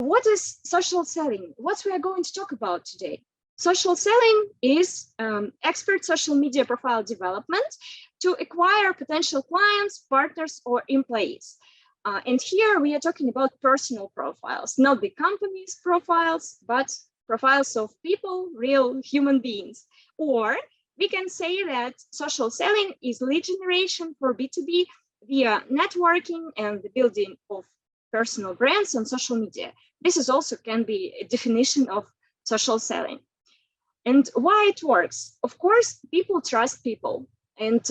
what is social selling? What we are going to talk about today? Social selling is expert social media profile development to acquire potential clients, partners, or employees. And here we are talking about personal profiles, not the company's profiles, but profiles of people, real human beings. Or we can say that social selling is lead generation for B2B via networking and the building of personal brands on social media. This is also can be a definition of social selling. And why it works? Of course, people trust people. And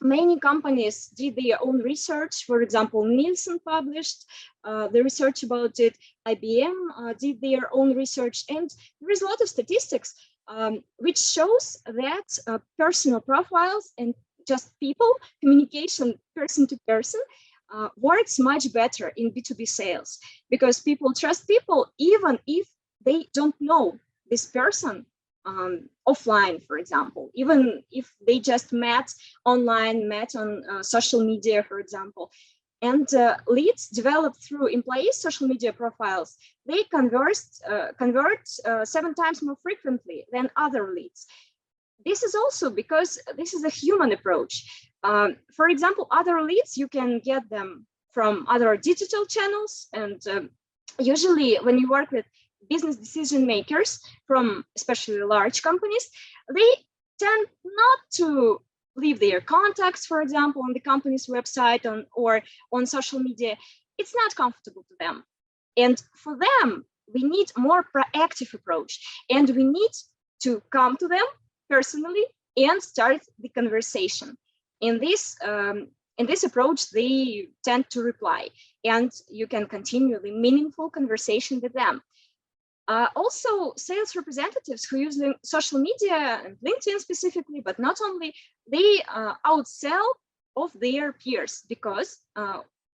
many companies did their own research. For example, Nielsen published the research about it. IBM did their own research. And there is a lot of statistics which shows that personal profiles and just people, communication person to person, works much better in B2B sales, because people trust people even if they don't know this person offline, for example, even if they just met online, met on social media, for example. And leads developed through employees' social media profiles, they convert 7 times more frequently than other leads. This is also because this is a human approach. For example, other leads, you can get them from other digital channels. And usually when you work with business decision makers from especially large companies, they tend not to leave their contacts, for example, on the company's website or on social media. It's not comfortable to them. And for them, we need a more proactive approach. And we need to come to them personally and start the conversation. In this approach, they tend to reply, and you can continue the meaningful conversation with them. Also, sales representatives who use social media and LinkedIn specifically, but not only, they outsell of their peers. Because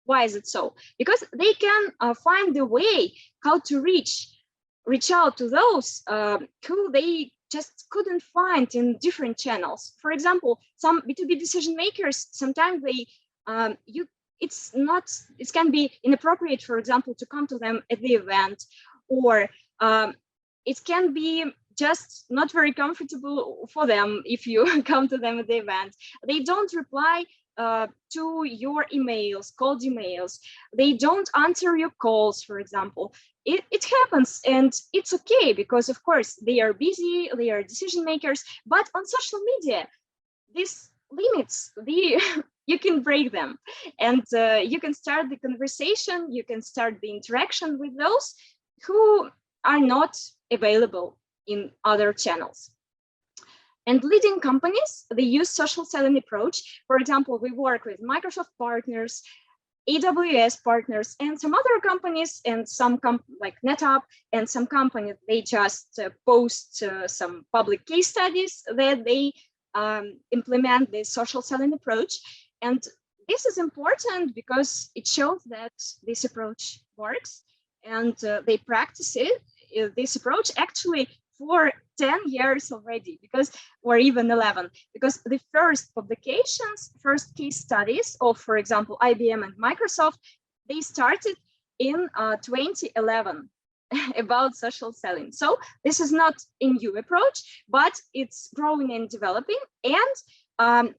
why is it so? Because they can find a way how to reach out to those who they just couldn't find in different channels. For example, some B2B decision makers, sometimes they it can be inappropriate, for example, to come to them at the event, or it can be just not very comfortable for them if you come to them at the event. They don't reply to your emails, cold emails. They don't answer your calls, for example. It happens, and it's okay, because of course they are busy, they are decision makers. But on social media, these limits, you can break them, and you can start the conversation, you can start the interaction with those who are not available in other channels. And leading companies, they use social selling approach. For example, we work with Microsoft partners, AWS partners, and some other companies, and some like NetApp, and some companies, they just post some public case studies that they implement the social selling approach. And this is important because it shows that this approach works, and they practice this approach actually for 10 years already, or even 11, because the first publications, first case studies of, for example, IBM and Microsoft, they started in 2011 about social selling. So this is not a new approach, but it's growing and developing. And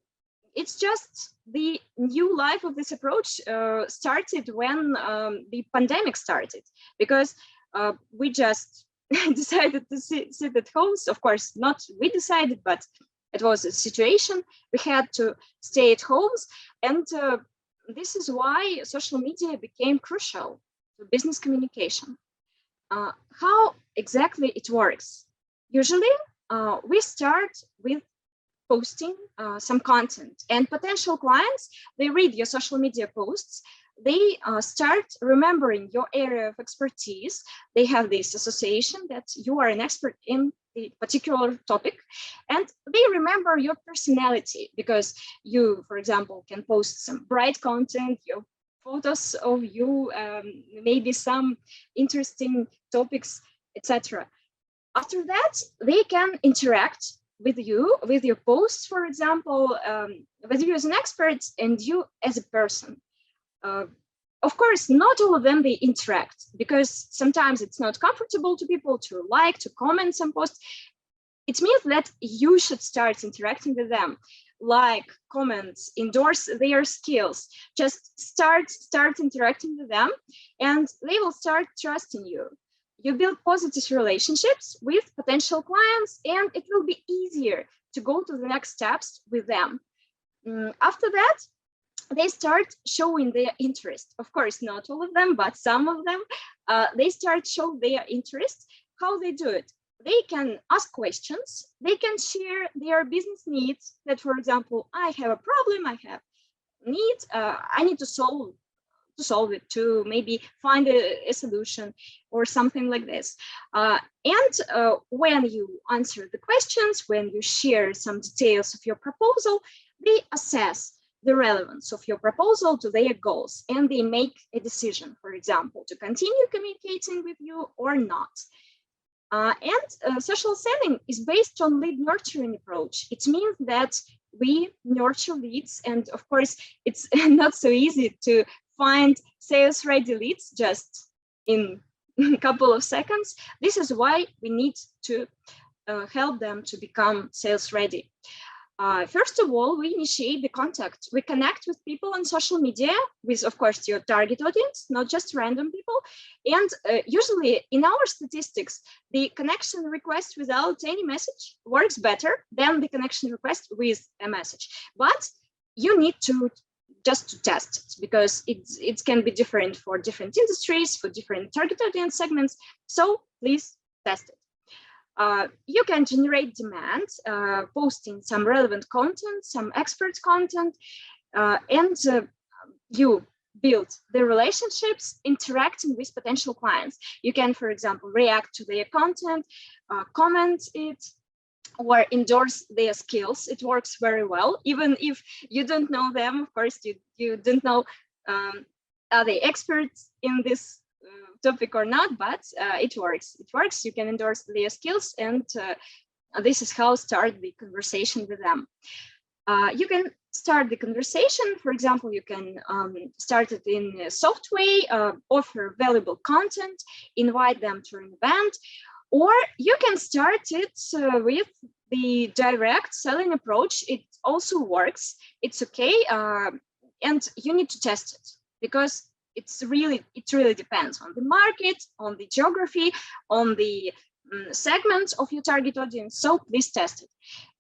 it's just the new life of this approach started when the pandemic started, because we just decided to sit at home. Of course, not we decided, but it was a situation. We had to stay at homes. And this is why social media became crucial to business communication. How exactly it works? Usually, we start with posting some content, and potential clients, they read your social media posts. They start remembering your area of expertise. They have this association that you are an expert in the particular topic, and they remember your personality, because you, for example, can post some bright content, your photos of you, maybe some interesting topics, etc. After that, they can interact with you, with your posts, for example, with you as an expert and you as a person. of course, not all of them, they interact, because sometimes it's not comfortable to people to like, to comment some posts. It means that you should start interacting with them, like, comments, endorse their skills, just start interacting with them, and they will start trusting you. You build positive relationships with potential clients, and it will be easier to go to the next steps with them. After that, they start showing their interest. Of course, not all of them, but some of them, they start show their interest. How they do it? They can ask questions. They can share their business needs. That, for example, I have a problem, I have needs, I need to solve it, to maybe find a solution or something like this. And when you answer the questions, when you share some details of your proposal, they assess the relevance of your proposal to their goals, and they make a decision, for example, to continue communicating with you or not. Social selling is based on lead nurturing approach. It means that we nurture leads, and of course, it's not so easy to find sales ready leads just in a couple of seconds. This is why we need to help them to become sales ready. First of all, we initiate the contact. We connect with people on social media with, of course, your target audience, not just random people. And usually in our statistics, the connection request without any message works better than the connection request with a message. But you need to just test it, because it can be different for different industries, for different target audience segments. So please test it. You can generate demand, posting some relevant content, some expert content, and you build the relationships interacting with potential clients. You can, for example, react to their content, comment it, or endorse their skills. It works very well, even if you don't know them. Of course, you don't know are they experts in this topic or not, but it works. It works. You can endorse their skills, and this is how start the conversation with them. You can start the conversation. For example, you can start it in a soft way, offer valuable content, invite them to an event, or you can start it with the direct selling approach. It also works. It's okay, and you need to test it, because it really depends on the market, on the geography, on the segment of your target audience. So please test it.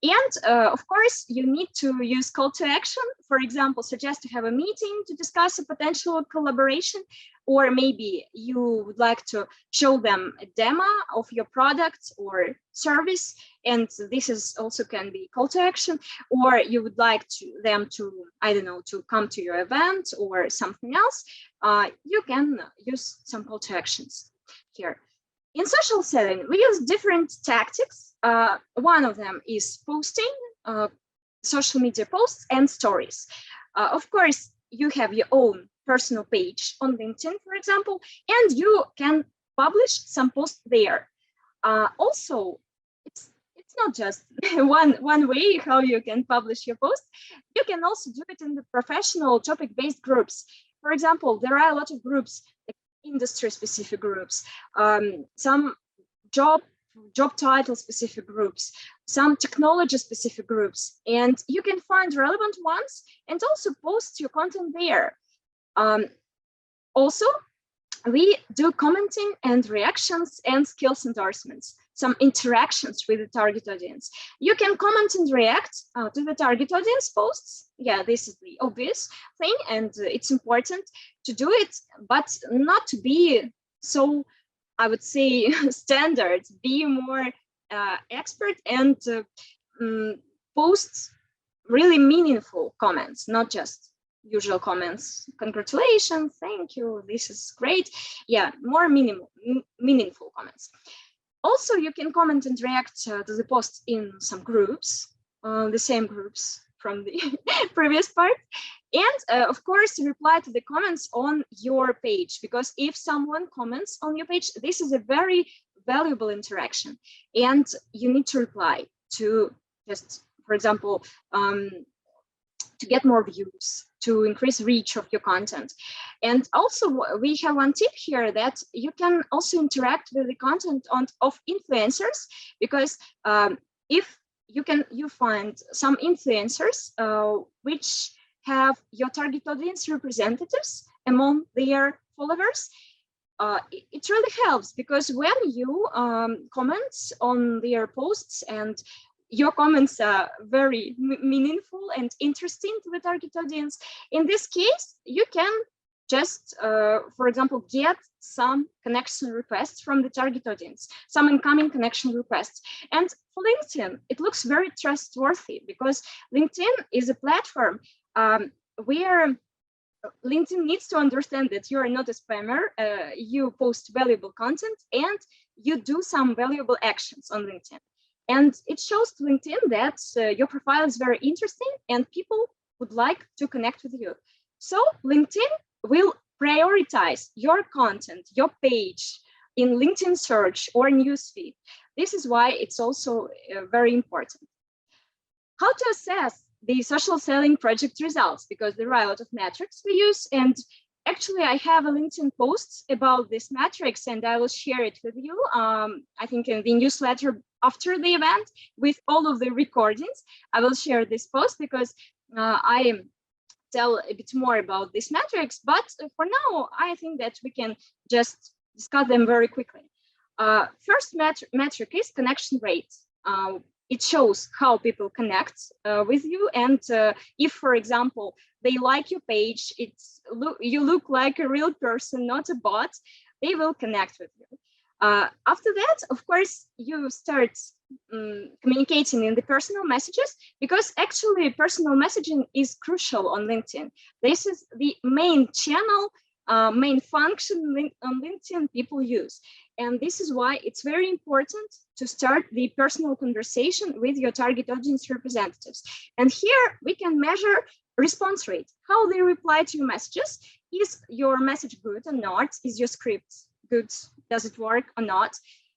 And of course, you need to use call to action. For example, suggest to have a meeting to discuss a potential collaboration, or maybe you would like to show them a demo of your product or service, and this is also can be call to action. Or you would like them to, I don't know, to come to your event or something else. You can use some call to actions here. In social selling, we use different tactics. One of them is posting, social media posts and stories. Of course, you have your own personal page on LinkedIn, for example, and you can publish some posts there. Also, it's not just one way how you can publish your post. You can also do it in the professional topic-based groups. For example, there are a lot of groups, like industry-specific groups, some job title-specific groups, some technology-specific groups, and you can find relevant ones and also post your content there. Also, we do commenting and reactions and skills endorsements, some interactions with the target audience. You can comment and react to the target audience posts. Yeah, this is the obvious thing, and it's important to do it, but not to be so, I would say, standard. Be more expert and post really meaningful comments, not just usual comments. Congratulations, thank you, this is great. Yeah, more meaningful comments. Also, you can comment and react to the post in some groups, the same groups from the previous part. And of course, reply to the comments on your page, because if someone comments on your page, this is a very valuable interaction, and you need to reply to just, for example, to get more views, to increase reach of your content. And also we have one tip here that you can also interact with the content of influencers, because if you find some influencers which have your target audience representatives among their followers, it really helps, because when you comment on their posts and your comments are very meaningful and interesting to the target audience, in this case, you can just, for example, get some connection requests from the target audience, some incoming connection requests. And for LinkedIn, it looks very trustworthy, because LinkedIn is a platform where LinkedIn needs to understand that you are not a spammer, you post valuable content, and you do some valuable actions on LinkedIn. And it shows to LinkedIn that your profile is very interesting and people would like to connect with you. So LinkedIn will prioritize your content, your page in LinkedIn search or newsfeed. This is why it's also very important. How to assess the social selling project results, because there are a lot of metrics we use, and actually I have a LinkedIn post about this metrics, and I will share it with you, I think in the newsletter after the event with all of the recordings. I will share this post because I tell a bit more about these metrics, but for now I think that we can just discuss them very quickly. First metric is connection rate. It shows how people connect with you, and if, for example, they like your page, you look like a real person, not a bot, they will connect with you. After that, of course, you start communicating in the personal messages, because actually personal messaging is crucial on LinkedIn. This is the main channel, main function on LinkedIn people use. And this is why it's very important to start the personal conversation with your target audience representatives. And here we can measure response rate, how they reply to your messages. Is your message good or not? Is your script good? Does it work or not?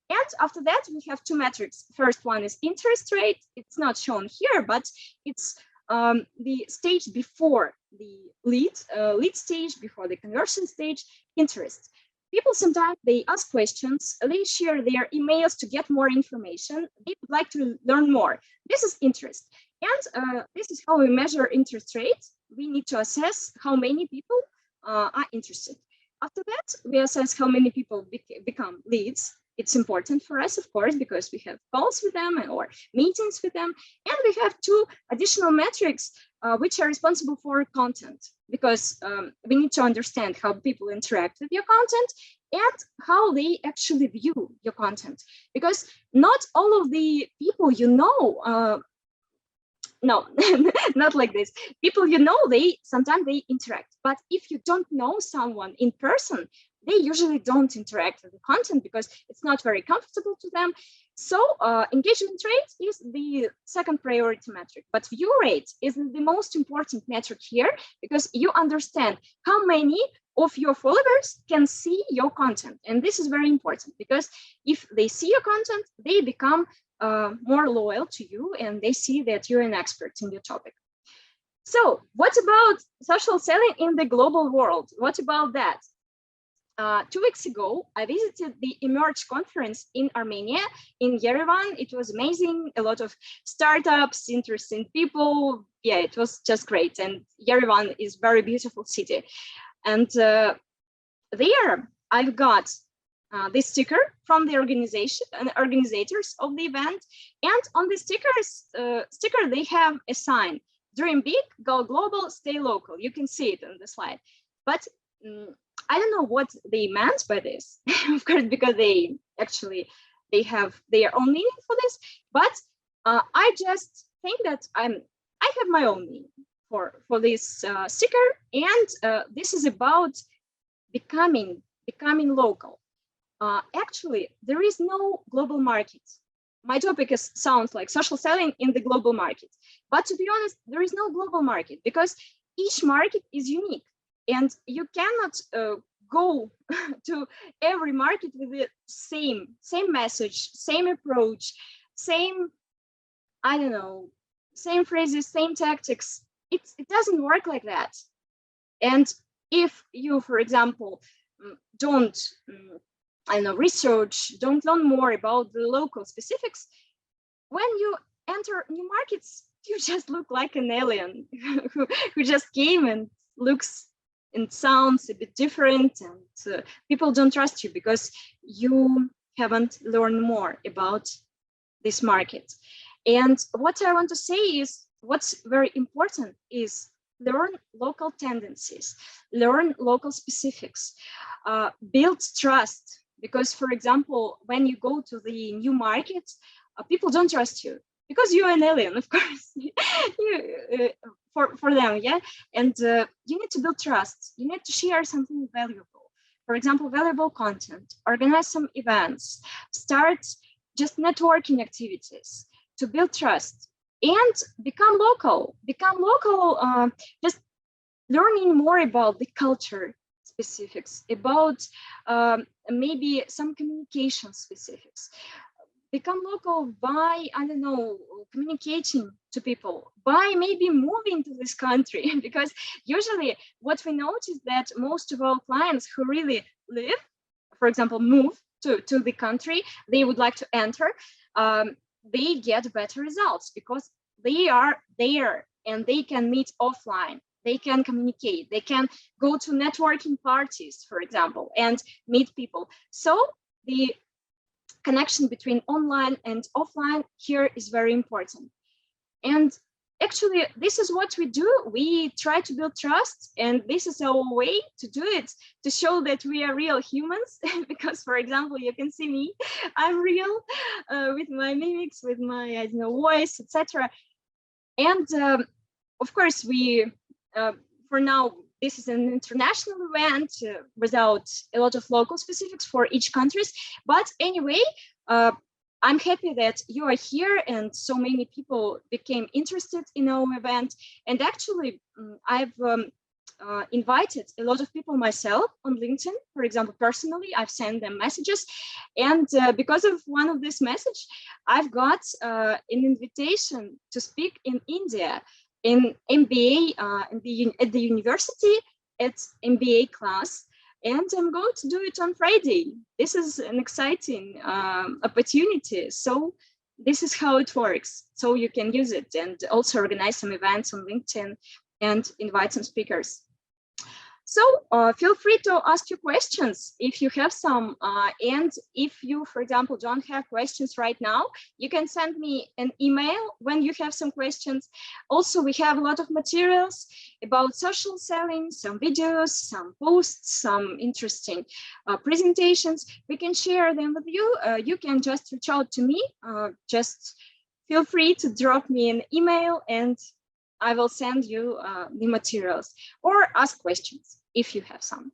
And after that, we have two metrics. First one is interest rate. It's not shown here, but it's the stage before the lead stage, before the conversion stage, interest. People sometimes, they ask questions, they share their emails to get more information, they would like to learn more. This is interest. And this is how we measure interest rate. We need to assess how many people are interested. After that, we assess how many people become leads. It's important for us, of course, because we have calls with them or meetings with them. And we have two additional metrics which are responsible for content, because we need to understand how people interact with your content and how they actually view your content. Because not all of the people you know, no, not like this. People you know, sometimes they interact. But if you don't know someone in person, they usually don't interact with the content because it's not very comfortable to them. So engagement rate is the second priority metric, but view rate is the most important metric here, because you understand how many of your followers can see your content. And this is very important, because if they see your content, they become more loyal to you and they see that you're an expert in your topic. So what about social selling in the global world? What about that? 2 weeks ago, I visited the Emerge conference in Armenia, in Yerevan. It was amazing, a lot of startups, interesting people. Yeah, it was just great. And Yerevan is a very beautiful city. And there I've got this sticker from the organizers of the event. And on the sticker, they have a sign: dream big, go global, stay local. You can see it on the slide. But I don't know what they meant by this, of course, because they have their own meaning for this. But I just think that I have my own meaning for this sticker, and this is about becoming local. Actually, there is no global market. My topic sounds like social selling in the global market, but to be honest, there is no global market, because each market is unique. And you cannot go to every market with the same message, same approach, same, I don't know, same phrases, same tactics. it doesn't work like that. And if you, for example, don't I know, research, don't learn more about the local specifics, when you enter new markets, you just look like an alien who just came and looks and sounds a bit different, and people don't trust you because you haven't learned more about this market. And what I want to say is, what's very important is learn local tendencies, learn local specifics, build trust. Because, for example, when you go to the new market, people don't trust you because you're an alien, of course, for them, yeah? And you need to build trust. You need to share something valuable. For example, valuable content, organize some events, start just networking activities to build trust, and become local, just learning more about the culture specifics, about maybe some communication specifics. Become local by, I don't know, communicating to people, by maybe moving to this country, because usually what we notice that most of our clients who really live, for example, move to the country they would like to enter, they get better results because they are there and they can meet offline. They can communicate, they can go to networking parties, for example, and meet people. So the connection between online and offline here is very important. And actually, this is what we do. We try to build trust, and this is our way to do it, to show that we are real humans. Because, for example, you can see me, I'm real with my mimics, with my, I don't know, voice, etc. And of course, we, for now, this is an international event without a lot of local specifics for each countries. But anyway, I'm happy that you are here and so many people became interested in our event. And actually, I've invited a lot of people myself on LinkedIn, for example, personally. I've sent them messages. And because of one of this message, I've got an invitation to speak in India in MBA at the university, at MBA class, and I'm going to do it on Friday. This is an exciting opportunity. So this is how it works. So you can use it and also organize some events on LinkedIn and invite some speakers. So feel free to ask your questions if you have some. And if you, for example, don't have questions right now, you can send me an email when you have some questions. Also, we have a lot of materials about social selling, some videos, some posts, some interesting presentations. We can share them with you. You can just reach out to me. Just feel free to drop me an email and I will send you the materials, or ask questions if you have some.